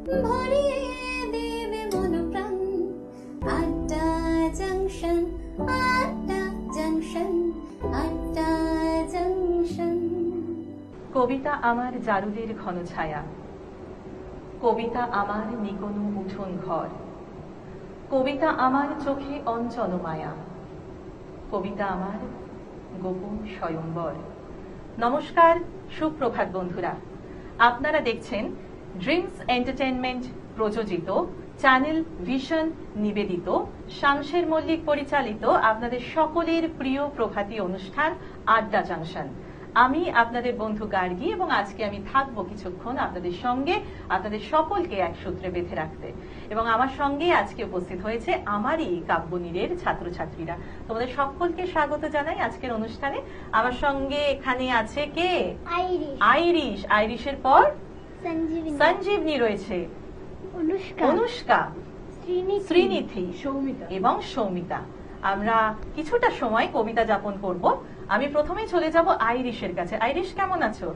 ভরিয়ে দেবে মন প্রাণ। আড্ডা জাংশন, আড্ডা জাংশন, আড্ডা জাংশন। কবিতা আমার জারুলের ঘন ছায়া, কবিতা আমার নিকোনো উঠোন ঘর, কবিতা আমার চোখে অঞ্চল মায়া, কবিতা আমার গোপন স্বয়ম্বর। নমস্কার, সুপ্রভাত বন্ধুরা। আপনারা দেখছেন ড্রিমস এন্টারটেইনমেন্ট প্রযোজিত, চ্যানেল ভিশন নিবেদিত, শামশের মল্লিক পরিচালিত আপনাদের সকলের প্রিয় প্রভাতী অনুষ্ঠান আড্ডা জাংশন। আমি আপনাদের বন্ধু গার্গী এবং আজকে আমি থাকবো কিছুক্ষণ আপনাদের সঙ্গে, আপনাদের সকলকে এক সূত্রে বেঁধে রাখতে। এবং আমার সঙ্গে আজকে উপস্থিত হয়েছে আমারই কাব্যনীরের ছাত্রছাত্রীরা। তোমাদের সকলকে স্বাগত জানাই আজকের অনুষ্ঠানে। আমার সঙ্গে এখানে আছে কে? আইরিশ। আইরিশের পর সঞ্জীবনী রয়েছে, অনুষ্কা, শ্রীনিধি এবং সৌমিতা। আমরা কিছুটা সময় কবিতা যাপন করব। আমি প্রথমে চলে যাব আইরিশের কাছে। আইরিশ, কেমন আছো?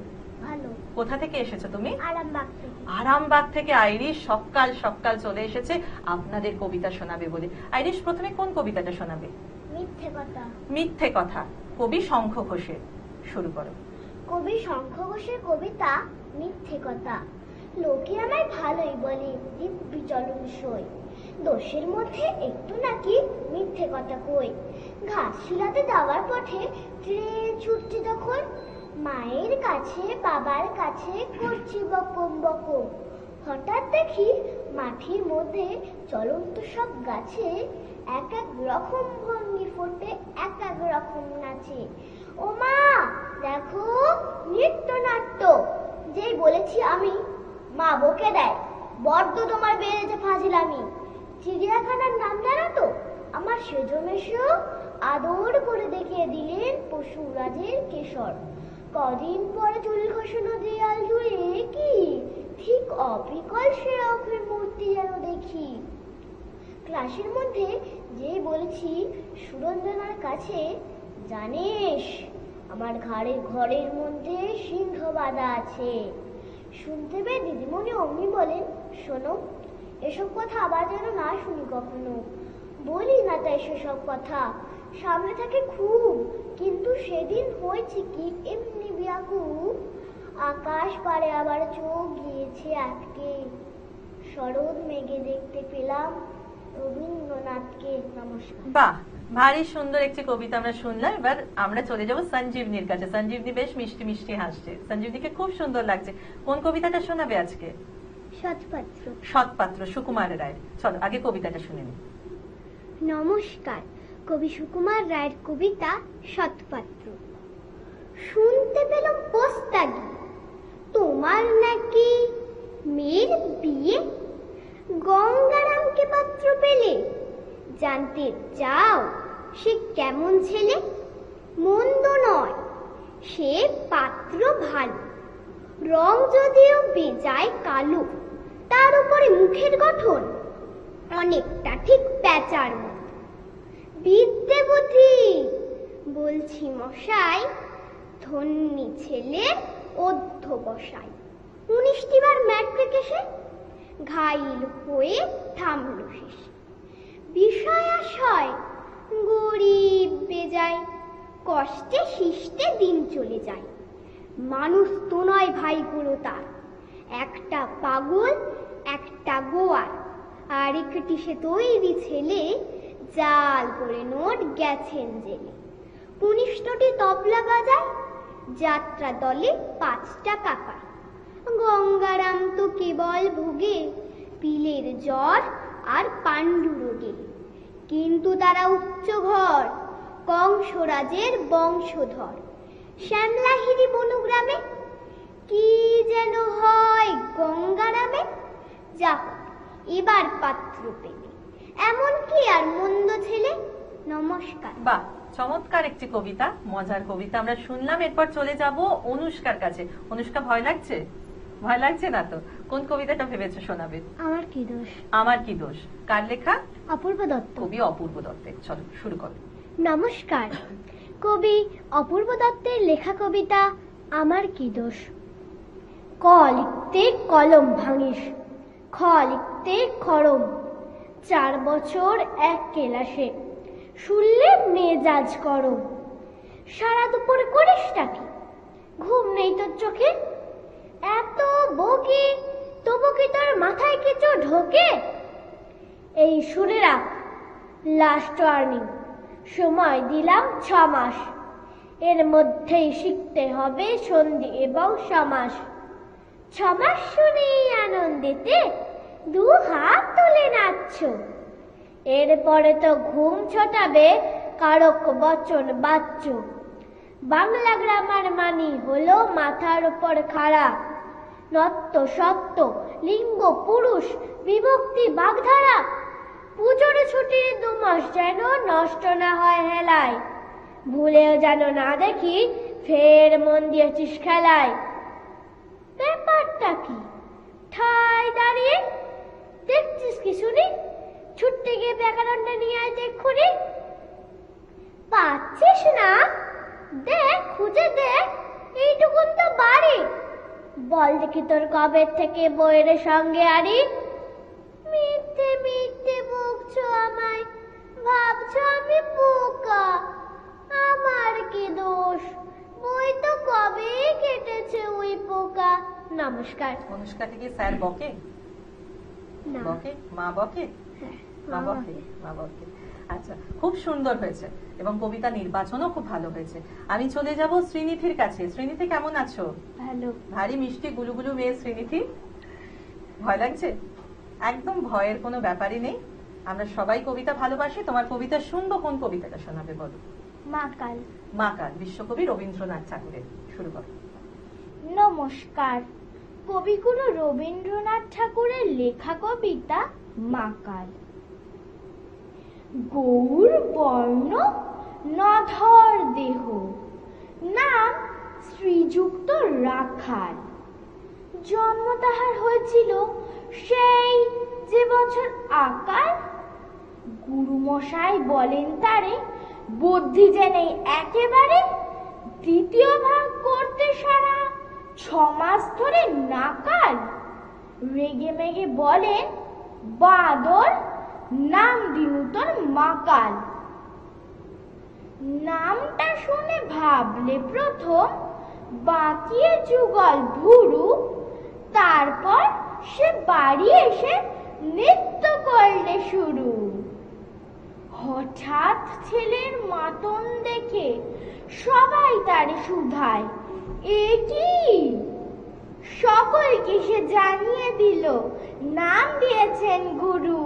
ভালো। কোথা থেকে এসেছো তুমি? আরামবাগ থেকে। আরামবাগ থেকে আইরিশ সকাল সকাল চলে এসেছে আপনাদের কবিতা শোনাবে বলে। আইরিশ, প্রথমে কোন কবিতাটা শোনাবে? মিথ্যে কথা। মিথ্যে কথা, কবি শঙ্খ ঘোষের। শুরু করো। কবি শঙ্খ ঘোষের কবিতা মিথ্যে কথা। লোকে আমায় ভালোই বলে, দিব্যি চলন সই, দোষের মধ্যে একটু নাকি মিথ্যে কথা কই। ঘাস শিলাতে যাওয়ার পথে ট্রেন ছুটছে যখন, মায়ের কাছে বাবার কাছে করছি বকম বকম। হঠাৎ দেখি মাটির মধ্যে চলন্ত সব গাছে এক এক রকম ভঙ্গি ফোটে, এক এক রকম নাচে। ও মা দেখো নৃত্য নাট্য। যেই বলেছি আমি, মা বকে দেয়, বড্ড তোমার বেড়েছে ফাজিলামি। চিড়িয়াখানার নাম জানো তো? আমার সেজমেশো আদর করে দেখিয়ে দিলেন পশুরাজের কেশর। কদিন পরে চুল ঘষানো দেয়াল জুড়ে কি ঠিক অবিকল সে অক্ষের মূর্তি যেন দেখি। ক্লাসের মধ্যে যে বলেছি সুরঞ্জনার কাছে, জানিস আমার ঘরের মধ্যে সিংহ বাঁধা আছে। শুনতে পেয়ে দিদিমণি অমনি বলেন, শোনো এসব কথা আবার যেন না শুনি কখনো। বলি না তাই সেসব কথা, সামনে থাকে খুব, কিন্তু সেদিন হয়েছে কি এমনি ব্যাকুল। আকাশ পারে আবার চোখ গিয়েছে আটকে, শরৎ মেঘে দেখতে পেলাম রবীন্দ্রনাথকে। নমস্কার। বাহ, ভারী সুন্দর একটি কবিতা আমরা শুনলাম। এবার আমরা চলে যাব সঞ্জীবনীর কাছে। সঞ্জীবনী বেশ মিষ্টি মিষ্টি হাসছে। সঞ্জীবনীকে খুব সুন্দর লাগছে। কোন কবিতাটা শোনাবে আজকে? সৎপাত্র। সৎপাত্র, সুকুমার রায়ের। চলো আগে কবিতাটা শুনে নি। নমস্কার, কবি সুকুমার রায়ের কবিতা সৎপাত্র। শুনতে পেলাম পোস্তাগি, তোমার নাকি মেয়ের বিয়ে। গঙ্গারামকে পাত্র পেলে, জানতে চাও সে কেমন ছেলে? মন্দ নয়, সে পাত্র ভালো, রং যদিও বেজায় কালো, তার উপরে মুখের গঠন অনেকটা ঠিক প্যাঁচার মতো। বিদ্যে বুদ্ধি বলছি মশাই, ধন্যী ছেলের অধ্যবসায়। 19টি বার ম্যাট্রিক এসে ঘাইল হয়ে থামল শেষে। বিষয় আশয় গরিব বেজায়, কষ্টে শিষ্টে দিন চলে যায়। মানুষ তো নয় ভাইগুলো তার, একটা পাগল একটা গোয়ার, আর একটি সে তৈরি ছেলে, জাল করে নোট গেছেন জেলে। 19টি তবলা বাজায়, যাত্রা দলে 5 টাকা পায়। গঙ্গারাম তো কেবল ভোগে পিলের জ্বর আর পাণ্ডু রোগে, কিন্তু তারা উচ্চ ঘর, কংসরাজের বংশধর। শ্যামলাহিরি বনগ্রামে কি যেন হয় গঙ্গারামে, যা এবার পাত্র পেলে, এমন কি আর মন্দ ছেলে। নমস্কার। বাহ, চমৎকার একটি কবিতা, মজার কবিতা আমরা শুনলাম। এরপর চলে যাব অনুষ্কার কাছে। অনুষ্কা, ভয় লাগছে? ভয় লাগছে না তো? কোন কবিতাটা ভেবেছো শোনাবে? আমার কি দোষ। আমার কি দোষ কার লেখা? অপূর্ব দত্ত। কবি অপূর্ব দত্তের। চলো শুরু করো। নমস্কার, কবি অপূর্ব দত্তের লেখা কবিতা আমার কি দোষ। ক লিখতে কলম ভাঙিস, খ লিখতে খরম, 4 বছর এক ক্লাসে, শুনলে মেজাজ গরম। সারা দুপুর করিসটা কি, ঘুম নেই তোর চোখে? এত বকি, তবু কি তোর মাথায় কিছু ঢোকে? এই শুনে রাখ, লাস্ট ওয়ার্নিং, সময় দিলাম 6 মাস, এর মধ্যেই শিখতে হবে সন্ধি এবং সমাস। 6 মাস শুনেই আনন্দেতে 2 হাত তুলে নাচছ, এরপরে তো ঘুম ছোটাবে কারক বচন বাচ্চ। বাংলা গ্রামার মানি হলো মাথার উপর খাড়া, নত্য সত্য লিঙ্গ পুরুষ বিভক্তি বাগধারা। পুজোর ছুটির 2 মাস যেন নষ্ট না হয় হেলায়, ভুলেও যেন না দেখি ফের মন দিয়েছিস খেলায়। ব্যাপারটা কি, ঠাই দাঁড়িয়ে দেখছিস কি শুনি? ছুটতে গিয়ে ব্যাকরণটা নিয়ে আয় এক্ষুনি। পাচ্ছিস না? দেখ, খুঁজে দেখ, এইটুকুন তো বাড়ি। বল দেখি তোর কবে থেকে বইয়ের সঙ্গে আরি? মিথ্যে মিথ্যে বকছো আমায়, ভাবছো আমি বোকা। আমার কি দোষ, বই তো কবে কেটেছে ওই পোকা। নমস্কার। অনুষ্কাকে কি স্যার বকে? না। বকে? মা বকে? মা বকে, মা বকে। আচ্ছা, খুব সুন্দর হয়েছে এবং কবিতা নির্বাচনও খুব ভালো হয়েছে। আমি চলে যাব শ্রীনিধির কাছে। শ্রীনিধি, কেমন আছো? ভালো। ভারী মিষ্টি গুলুগুলু মেয়ে শ্রীনিধি, ভয় লাগছে? একদম ভয়ের কোনো ব্যাপারই নেই, আমরা সবাই কবিতা ভালোবাসি। তোমার কবিতা শুনবো, কোন কবিতাটা শোনাবে বলো? মাকাল। মাকাল, বিশ্বকবি রবীন্দ্রনাথ ঠাকুরের। শুরু করো। নমস্কার। কবিগুরু রবীন্দ্রনাথ ঠাকুরের লেখা কবিতা মাকাল। গৌর বর্ণ নধর দেহ, নাম শ্রীযুক্ত রাখাল। জন্ম তাহার হয়েছিল সেই যে বছর আকাল। গুরুমশাই বলেন তারে বুদ্ধি যে নেই একেবারে, দ্বিতীয় ভাগ করতে সারা 6 মাস ধরে নাকাল। রেগে মেগে বলেন বাঁদর, নাম দিনু তোর মাকাল। নামটা শুনে ভাবলে প্রথম বাঁকিয়ে যুগল ভুরু, তারপর সে বাড়ি এসে নৃত্য করলে শুরু। হঠাৎ ছেলের মাতন দেখে সবাই তারে শুধায়, এ কি? সকলকে সে জানিয়ে দিল নাম দিয়েছেন গুরু।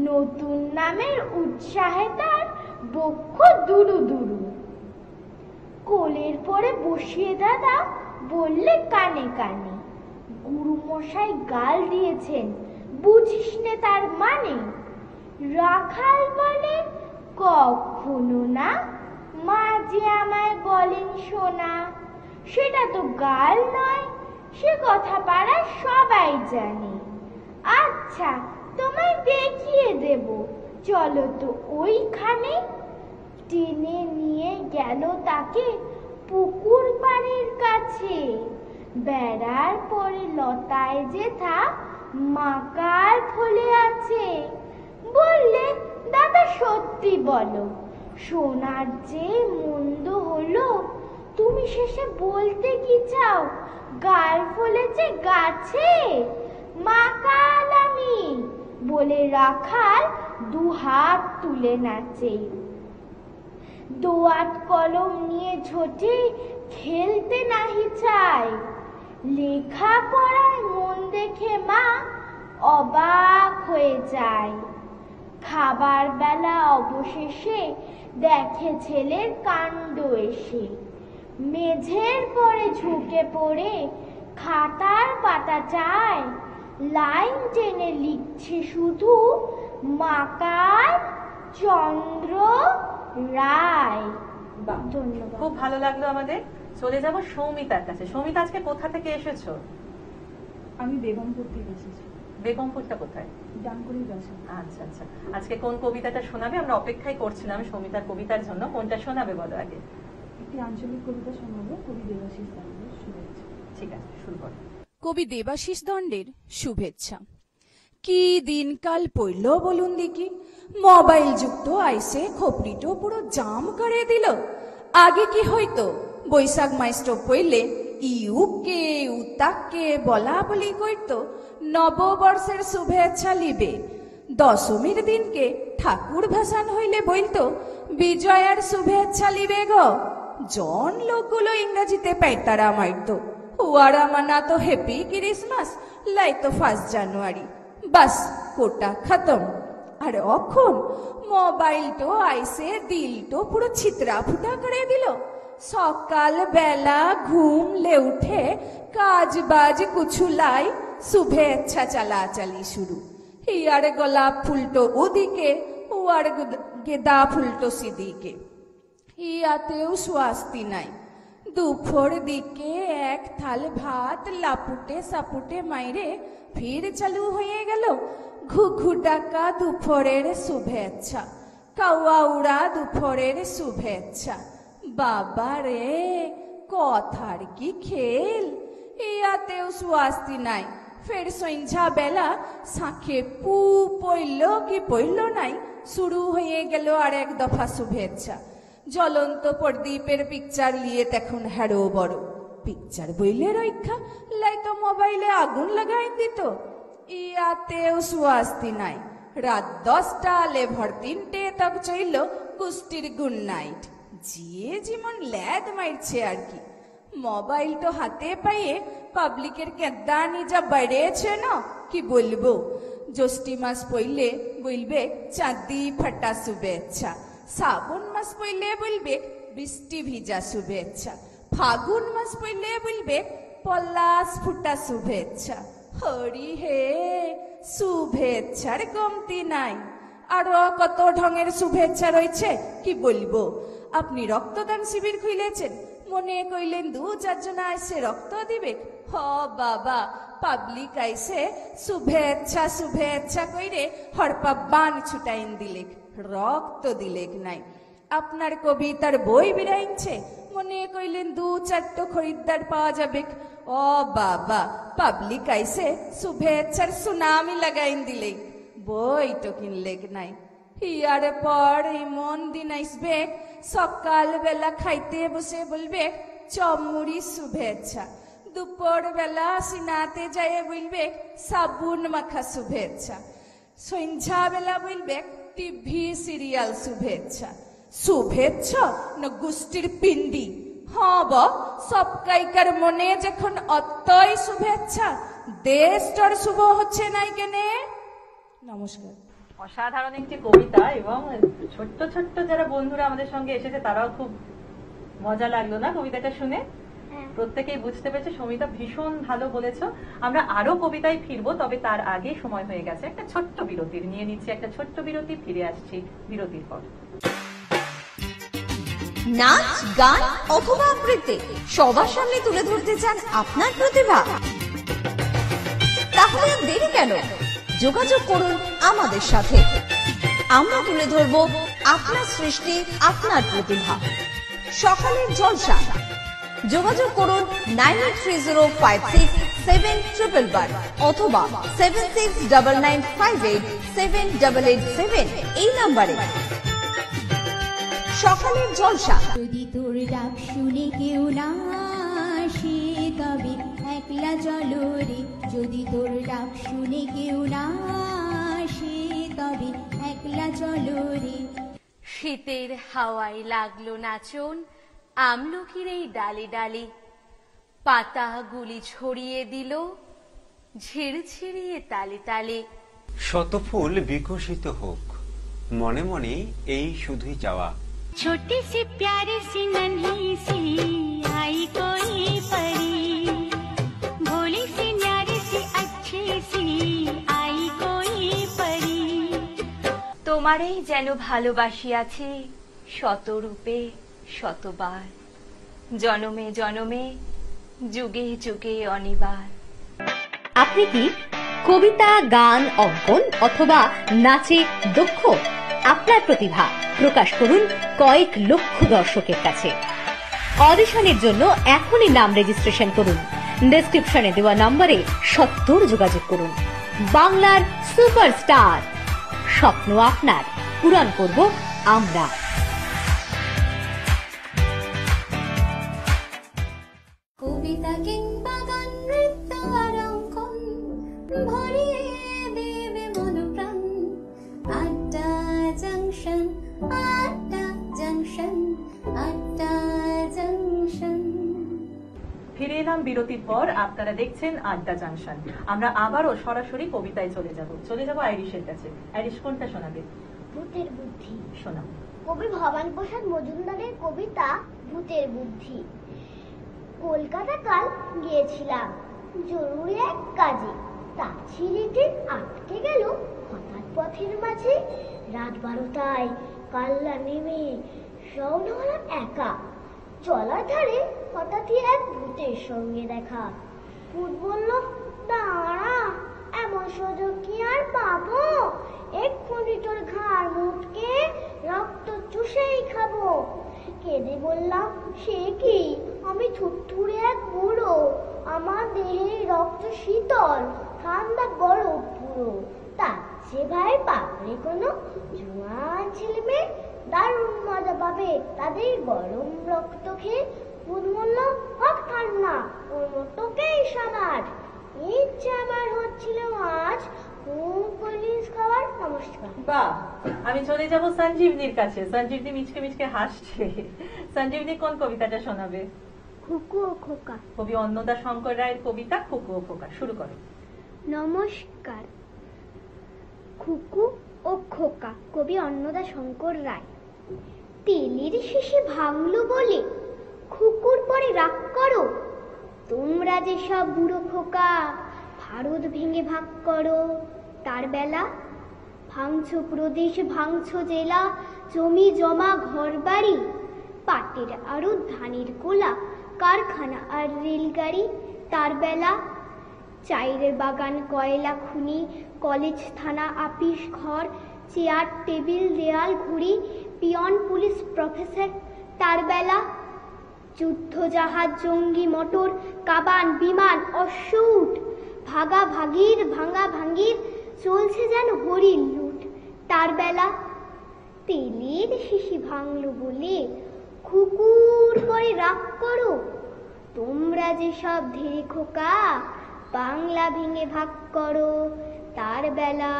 নতুন নামের উৎসাহে তার বক্ষ দুরু দুরু। কোলের পরে বসিয়ে দাদা বললে কানে কানে, গুরু মশাই গাল দিয়েছেন বুঝিস নে তার মানে। রাখাল বলে কখনো না, মা যে আমায় বলেন শোনা। সেটা তো গাল নয়, সে কথা পাড়ায় সবাই জানে। আচ্ছা, তোমায় দেখিয়ে দেব, চলো তো ওইখানে। টেনে নিয়ে গেল তাকে পুকুর পাড়ের কাছে। বেড়ার পরে লতায় যেথা মাকাল ফলে আছে। বললে দাদা সত্যি বলো, সোনার যে মন্দ হলো। তুমি শেষে বলতে কি চাও, গাল ফলেছে গাছে? মাকাল আমি বলে রাখাল 2 হাত তুলে নাচে। দোয়াত কলম নিয়ে ঝোটে খেলতে নাহি চায়। লেখা পড়ায় মন দেখে মা অবাক হয়ে যায়। খাবার বেলা অবশেষে দেখে ছেলের কাণ্ড এসে। মেঝের পরে ঝুঁকে পড়ে খাতার পাতা চায়। লাইন টেনে লিখছে শুধু মাকাল চন্দ্র রায়। ধন্যবাদ। খুব ভালো লাগলো আমাদের। চলে যাব সৌমিতার কাছে। সৌমিতা, আজকে কোথা থেকে এসেছো? আমি বেগমপুর থেকে এসেছি। বেগমপুরটা কোথায়? ডানকুনির কাছে। আচ্ছা আচ্ছা, আজকে কোন কবিতাটা শোনাবে? আমরা অপেক্ষাই করছিলাম সৌমিতার কবিতার জন্য। কোনটা শোনাবে বলো আগে? একটি আঞ্চলিক কবিতা শোনাবো, কবি দেবাশিস দণ্ডের শুভেচ্ছা। ঠিক আছে, শুরু করো। কবি দেবাশিস দণ্ডের শুভেচ্ছা। কি দিনকাল পড়ল বলুন দেখি। মোবাইল যুক্ত আইসে খোপড়িটো পুরো জাম করে দিল। আগে কি হইতো, বৈশাখ মাইস্টো পড়লে ইউকে উতাকে বলা বলি করত, নববর্ষের শুভেচ্ছা লিবে। দশমীর দিনকে ঠাকুর ভাসান হইলে বলতো বিজয়ার শুভেচ্ছা লিবে গো। জন লোকগুলো ইংরেজিতে পেটারা মারতো, ওয়ারা মানা তো হ্যাপি ক্রিসমাস, লাইতো 1 জানুয়ারি। বাস কোটা খতম। আর অখন মোবাইল তো আইসে দিল তো পুরো ছিত্রা ফুটা করে দিল। সকাল বেলা ঘুমলে উঠে কাজ বাজ কুছু লাই, শুভেচ্ছা চালাচালি শুরু। ইয়ার গোলাপ ফুলটো ওদিকে, ওয়ার গেদা ফুলটো সিদিকে। ইয়াতেও স্বাস্তি নাই। দুপুর দিকে এক থাল ভাত লাপুটে সাপুটে মাইরে ফির চালু হয়ে গেল ঘুঘু ডাকা দুপুরের শুভেচ্ছা, কাওয়া উড়া দুপুরের শুভেচ্ছা। বাবা রে, কথার কি খেল। ইয়াতেও স্বাস্তি নাই। ফের সন্ধ্যা বেলা সাঁখে পু পইল কি পইল নাই, শুরু হয়ে গেল আর এক দফা শুভেচ্ছা। জ্বলন্ত প্রদীপের পিকচার নিয়ে তখন হ্যারো বড়। পিকচার বইলে রক্ষা, লাইতো মোবাইলে আগুন লাগাই দিত। ইয়াতেও স্বাস্তি নাই। রাত 10টা লেভর 3টে তক চইল কুষ্টির গুড নাইট। যে যেমন ল্যাদ মারছে আর কি। মোবাইল তো হাতে পাইয়ে পাবলিকের কেদা নিজা বেড়েছে না, কি বলবো। জ্যৈষ্ঠী মাস পইলে বলবে চাঁদি ফাটা শুভেচ্ছা, শ্রাবণ মাস পইলে বলবে বৃষ্টি ভিজা শুভেচ্ছা, ফাগুন মাস পইলে বলবে পলাশ ফুটা শুভেচ্ছা। হরি হে, শুভেচ্ছার কমতি নাই। আরো কত ঢঙের শুভেচ্ছা রয়েছে, কি বলবো। আপনি রক্তদান শিবির খুলেছেন, মনে কইলেন 2-4 জন আইসে রক্ত দিবে। হ বাবা, পাবলিক আইসে শুভেচ্ছা শুভেচ্ছা কইরে হরপা বান ছুটাইন দিলেক, রক্ত দিলেক নাই। আপনার কবিতার বই বেরাইছে, মনে কইলেন 2-4টো খরিদ্দার পাওয়া যাবে। ও বাবা, পাবলিক আইসে শুভেচ্ছার সুনামি লাগাইন দিলেক, বই তো কিনলেক নাই। ইয়ার পর এমন দিন আসবে সকাল বেলা খাইতে বসে বলবে চমুড়ি শুভেচ্ছা, দুপুর বেলা সিনাতে যায় বলবে সাবুন মাখা শুভেচ্ছা, সন্ধ্যা বেলা বলবে টিভি সিরিয়াল শুভেচ্ছা। শুভেচ্ছা না গোষ্ঠীর পিন্ডি। হব সবকাইকার মনে যখন অতই শুভেচ্ছা, দেশটার শুভ হচ্ছে নাই কেনে। নমস্কার। অসাধারণ একটি কবিতা, এবং ছোট্ট ছোট্ট যারা বন্ধুরা আমাদের সঙ্গে এসেছে তারাও খুব মজা লাগলো না কবিতাটা শুনে? প্রত্যেকেই বুঝতে পেরেছে। সমিতা ভীষণ ভালো বলেছ। আমরা আরো কবিতায় ফিরবো, তবে তার আগে সময় হয়ে গেছে একটা ছোট্ট বিরতির। নিয়ে নিচ্ছি একটা ছোট্ট বিরতি, ফিরে আসছি বিরতির পর। নাচ, গান অথবা আবৃত্তি সবার সামনে তুলে ধরতে চান আপনার প্রতিভা? তাহলে আর দেরি কেন? যোগাযোগ করুন আমাদের সাথে। আমরা তুলে ধরব আপনার সৃষ্টি, আপনার প্রতিভা। সকালের জলসা। যোগাযোগ করুন 9830567111 অথবা 7699587887 এই নম্বরে। সকালের জলসা। যদি তোর ডাক শুনে কেউ না আসে তবে একলা চলো রে, যদি তোর ডাক শুনে কেউ না আসে তবে একলা চলো রে। শীতের হাওয়ায় লাগলো নাচন আমলকির এই ডালে ডালে, পাতাগুলি ছড়িয়ে দিল ঝিরঝিরিয়ে তালে তালে। শত ফুল বিকশিত হোক, মনে মনে এই শুধুই চাওয়া। छोटी सी प्यारी सी नन्ही सी आई कोई परी, भोली सी न्यारी सी अच्छी सी आई कोई परी। তোমারই যেন ভালোবাসিয়াছি শতরূপে শতবার, জনমে জনমে যুগে যুগে অনিবার। আপনি কি কবিতা, গান, অঙ্কন অথবা নাচে দক্ষ? আপনার প্রতিভা প্রকাশ করুন কয়েক লক্ষ দর্শকের কাছে। অডিশনের জন্য এখনই নাম রেজিস্ট্রেশন করুন। ডেসক্রিপশনে দেওয়া নম্বরে ৭০ যোগাযোগ করুন। বাংলার সুপারস্টার। স্বপ্ন আপনার, পূরণ করব আমরা। কবিতা কিংবা গান, নৃত্য আর অঙ্কন ভরিয়ে দেবে মনোপ্রাণ। আড্ডা জাংশন, আড্ডা জাংশন, আড্ডা জাংশন। ফিরে এলাম বিরতির পর। আপনারা দেখছেন আড্ডা জাংশন। আমরা আবারও সরাসরি কবিতায় চলে যাব আইরিশের কাছে। আইরিশ কোনটা শোনাবে? ভূতের বুদ্ধি। শোনাও। কবি ভবানী প্রসাদ মজুমদারের কবিতা ভূতের বুদ্ধি। কলকাতা কাল গিয়েছিলাম জরুরি এক কাজে, তাছি ট্রেন আটকে গেল হঠাৎ পথের মাঝে। রাত 12টায় কাল্লা নেমে রওনা হলাম একা। চলার ধারে হঠাৎই এক ভূতের সঙ্গে দেখা। ভূত বলল, দাঁড়া, এমন সুযোগ কি আর পাবো? এক্ষুনি তোর ঘাড় মুটকে রক্ত চুষেই খাবো। কেঁদে বললাম, সে কি? আমি থুরথুরে এক বুড়ো, আমার দেহে রক্ত শীতল, ঠান্ডা গরম পুরো। তার সে ভাই পাগড়ি কোনো জোয়ান ছেলে মেয়ে দারুণ মজা পাবে তাদের গরম রক্ত খেয়ে। ভূত বলল, হোক ঠান্ডা, ওর মতোকেই সবার। ইচ্ছে আমার হচ্ছিল আজ খুব পুলিশ খাবার। নমস্কার। বাহ, আমি চলে যাব সঞ্জীবনীর কাছে। সঞ্জীবনী মিচকে মিচকে হাসছে। সঞ্জীবনী কোন কবিতাটা শোনাবে? খুকু ও খোকা। কবি অন্নদা শঙ্কর রায়ের কবিতা খুকু ও খোকা। শুরু করো। নমস্কার। খুকু ও খোকা, কবি অন্নদা শঙ্কর রায়। তেলের শেষে ভাঙলো বলে খুকুর পরে রাগ করো। তোমরা যে সব বুড়ো খোকা ভারত ভেঙে ভাগ করো। তার বেলা ভাঙছো প্রদেশ, ভাঙছো জেলা, জমি জমা ঘর বাড়ি, পাটের আরো ধানের কোলা, কারখানা আর রেলগাড়ি। তার বেলা চায়ের বাগান, কয়লা খনি, কলেজ থানা আপিস ঘর, চেয়ার টেবিল দেয়াল ঘুড়ি, পিয়ন পুলিশ প্রফেসর। তার বেলা যুদ্ধ জাহাজ, জঙ্গি মোটর, কাবান বিমান, অশ্বউট, ভাগা ভাগির ভাঙা ভাঙ্গির চলছে যেন হরিণ লুট। তার বেলা তেলের শিশি ভাঙলো বলে খুকুর পরে রাগ করো। তোমরা যে সব ধীরে খোকা বাংলা ভেঙে ভাগ করো। তার বেলা।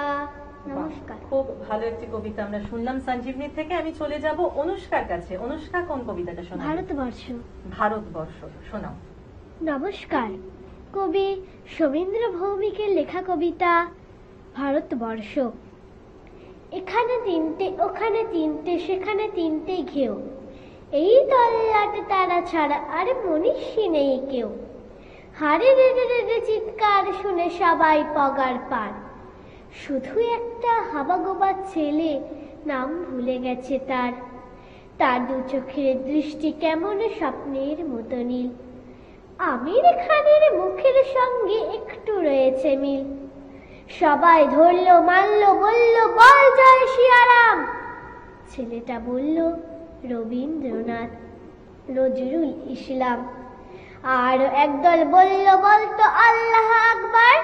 নমস্কার। খুব ভালো একটি কবিতা আমরা শুনলাম সঞ্জীবনী থেকে। আমি চলে যাব অনুষ্কার কাছে। অনুষ্কা কোন কবিতাটা শোনাবে? ভারতবর্ষ। ভারতবর্ষ শোনাও। নমস্কার। কবি শবীন্দ্র ভৌমিকের লেখা কবিতা ভারতবর্ষ। এখানে তিনটে, ওখানে তিনটে, সেখানে তিনটে ঘেউ, এই তল্লাটে তারা ছাড়া আর মনীষী নেই কেউ। হারে রেড়ে রেড়ে চিৎকার শুনে সবাই পগার পার। শুধু একটা হাবাগোবা ছেলে, নাম ভুলে গেছে তার। তার দু চোখের দৃষ্টি কেমন স্বপ্নের মতো নীল। আমির খানের মুখের সঙ্গে একটু রয়েছে মিল। সবাই ধরলো, মারলো, বলল, বল জয় সিয়ারাম। ছেলেটা বলল, রবীন্দ্রনাথ, নজরুল ইসলাম। আর একদল বলল, বলতো আল্লাহ আকবার।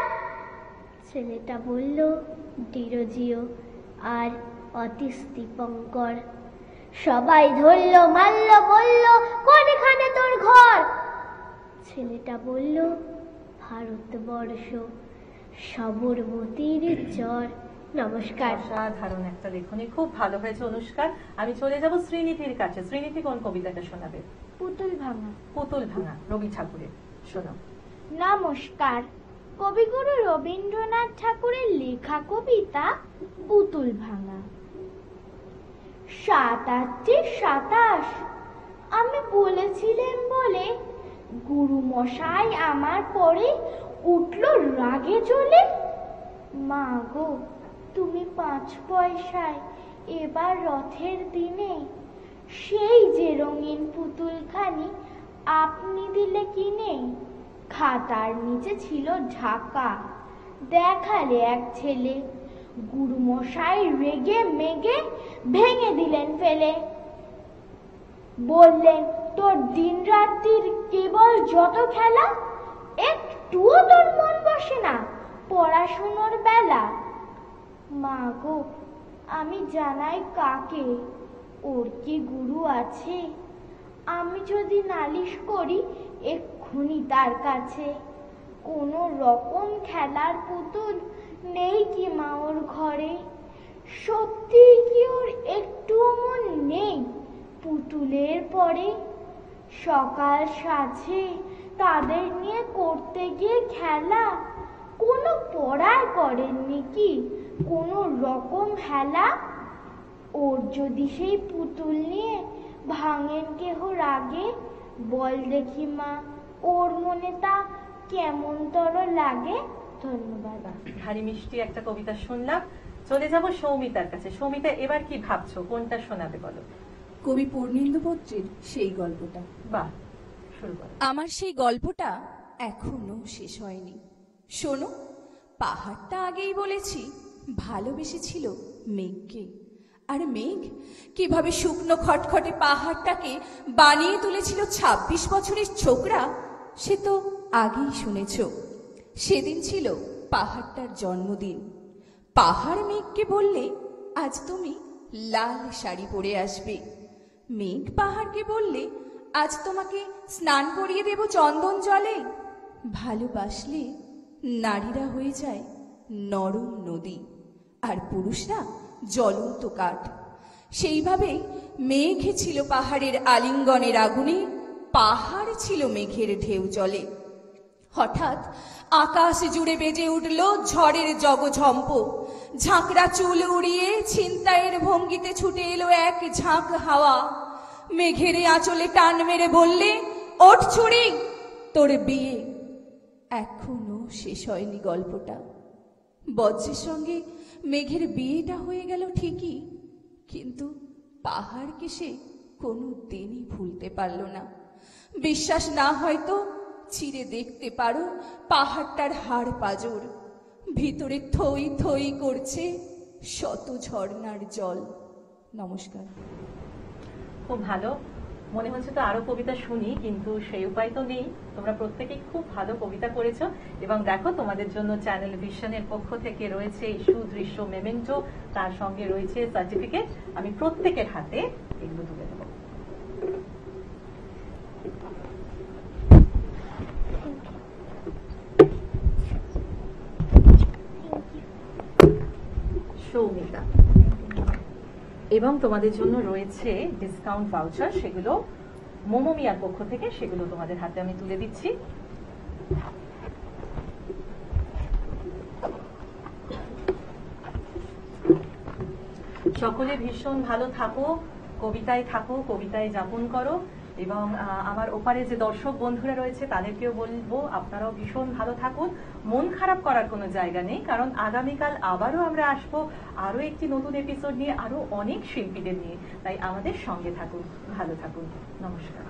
ছেলেটা বলল, ডিরোজিও আর অতীশ দীপঙ্কর। সবাই ধরলো, মারলো, বলল, কোনখানে তোর ঘর? ছেলেটা বলল, ভারতবর্ষ, সবরমতীর চর। নমস্কার। অসাধারণ একটা লেখনী, খুব ভালো হয়েছে অনুষ্কার। আমি চলে যাব শ্রীনিধির কাছে। শ্রীনিধি কোন কবিতাটা শোনাবে? পুতুল ভাঙা। পুতুল ভাঙা রবি ঠাকুরের। শোনাও। নমস্কার। কবিগুরু রবীন্দ্রনাথ ঠাকুরের লেখা কবিতা পুতুল ভাঙা। 7-8-27 আমি বলেছিলেন বলে গুরু মশাই আমার পরে উঠল রাগে জ্বলে। মা গো, তুমি 5 পয়সায় এবার রথের দিনে সেই যে রঙিন পুতুলখানি আপনি দিলে কিনে। খাতার নিচে ছিল ঢাকা, দেখালে এক ছেলে। গুরুমশাই রেগে মেগে ভেঙে দিলেন ফেলে। বললেন, তোর দিন রাত্রির কেবল যত খেলা, একটুও তোর মন বসে না পড়াশুনোর বেলা। মা গো, আমি জানাই কাকে? ওর কি গুরু আছে? আমি যদি নালিশ করি এক্ষুনি তার কাছে। কোনো রকম খেলার পুতুল নেই কি মা ওর ঘরে? সত্যি কি ওর একটুও মন নেই পুতুলের পরে? সকাল সাজে তাদের নিয়ে করতে গিয়ে খেলা, কোনো পড়ার করেননি কি কোনো রকম হেলা? ওর যদি সেই পুতুল নিয়ে ভাঙেন কেহ রাগে, বল দেখি মা ওর মনে তা কেমন তর লাগে? ধন্যবাদ। ভারী মিষ্টি একটা কবিতা শুনলাম। চলে যাব সৌমিতার কাছে। সৌমিতা, এবার কি ভাবছো, কোনটা শোনাবে বলো? কবি পূর্ণেন্দু পত্রের সেই গল্পটা। বাহ, শুরু করো। আমার সেই গল্পটা এখনো শেষ হয়নি। শোনো, পাহাড়টা আগেই বলেছি ভালোবেসেছিল মেঘকে, আর মেঘ কিভাবে শুকনো খটখটে পাহাড়টাকে বানিয়ে তুলেছিল 26 বছরের ছোকরা, সে তো আগেই শুনেছ। সেদিন ছিল পাহাড়টার জন্মদিন। পাহাড় মেঘকে বললে, আজ তুমি লাল শাড়ি পরে আসবে। মেঘ পাহাড়কে বললে, আজ তোমাকে স্নান করিয়ে দেব চন্দন জলে। ভালোবাসলে নারীরা হয়ে যায় নরম নদী, আর পুরুষরা জ্বলন্ত কাঠ। সেইভাবেই মেঘ ছিল পাহাড়ের আলিঙ্গনের আগুনে, পাহাড় ছিল মেঘের ঢেউ জলে। হঠাৎ আকাশ জুড়ে বেজে উঠল ঝড়ের জগঝম্প। ঝাঁকড়া চুল উড়িয়ে ছিনতাইয়ের ভঙ্গিতে ছুটে এলো এক ঝাঁক হাওয়া। মেঘের আঁচলে টান মেরে বললে, ওঠ ছুড়ি, তোর বিয়ে। এখনো শেষ হয়নি গল্পটা। বজ্রের সঙ্গে মেঘের বিয়েটা হয়ে গেল ঠিকই, কিন্তু পাহাড়কে সে কোনো দিনই ভুলতে পারল না। বিশ্বাস না হয়তো চিরে দেখতে পারো পাহাড়টার হাড় পাজর, ভিতরে থই থই করছে শত ঝর্ণার জল। নমস্কার। খুব ভালো। মনে হচ্ছে তো আরো কবিতা শুনি, কিন্তু সেই উপায় তো নেই। তোমরা প্রত্যেকেই খুব ভালো কবিতা করেছো, এবং দেখো তোমাদের জন্য চ্যানেল ভিশনের পক্ষ থেকে রয়েছে সুদৃশ্য মেমেন্টো, তার সঙ্গে রয়েছে সার্টিফিকেট। আমি প্রত্যেকের হাতে এগুলো তুলে দেবো। সৌমিতা, এবং তোমাদের জন্য রয়েছে ডিসকাউন্ট ভাউচার, সেগুলো মোমোমিয়ার পক্ষ থেকে, সেগুলো তোমাদের হাতে আমি তুলে দিচ্ছি। সকলে ভীষণ ভালো থাকো, কবিতায় থাকো, কবিতায় যাপন করো, এবং আমার ওপারে যে দর্শক বন্ধুরা রয়েছে তাদেরকেও বলবো আপনারাও ভীষণ ভালো থাকুন। মন খারাপ করার কোনো জায়গা নেই, কারণ আগামীকাল আবারও আমরা আসবো আরো একটি নতুন এপিসোড নিয়ে, আরো অনেক শিল্পীদের নিয়ে। তাই আমাদের সঙ্গে থাকুন, ভালো থাকুন। নমস্কার।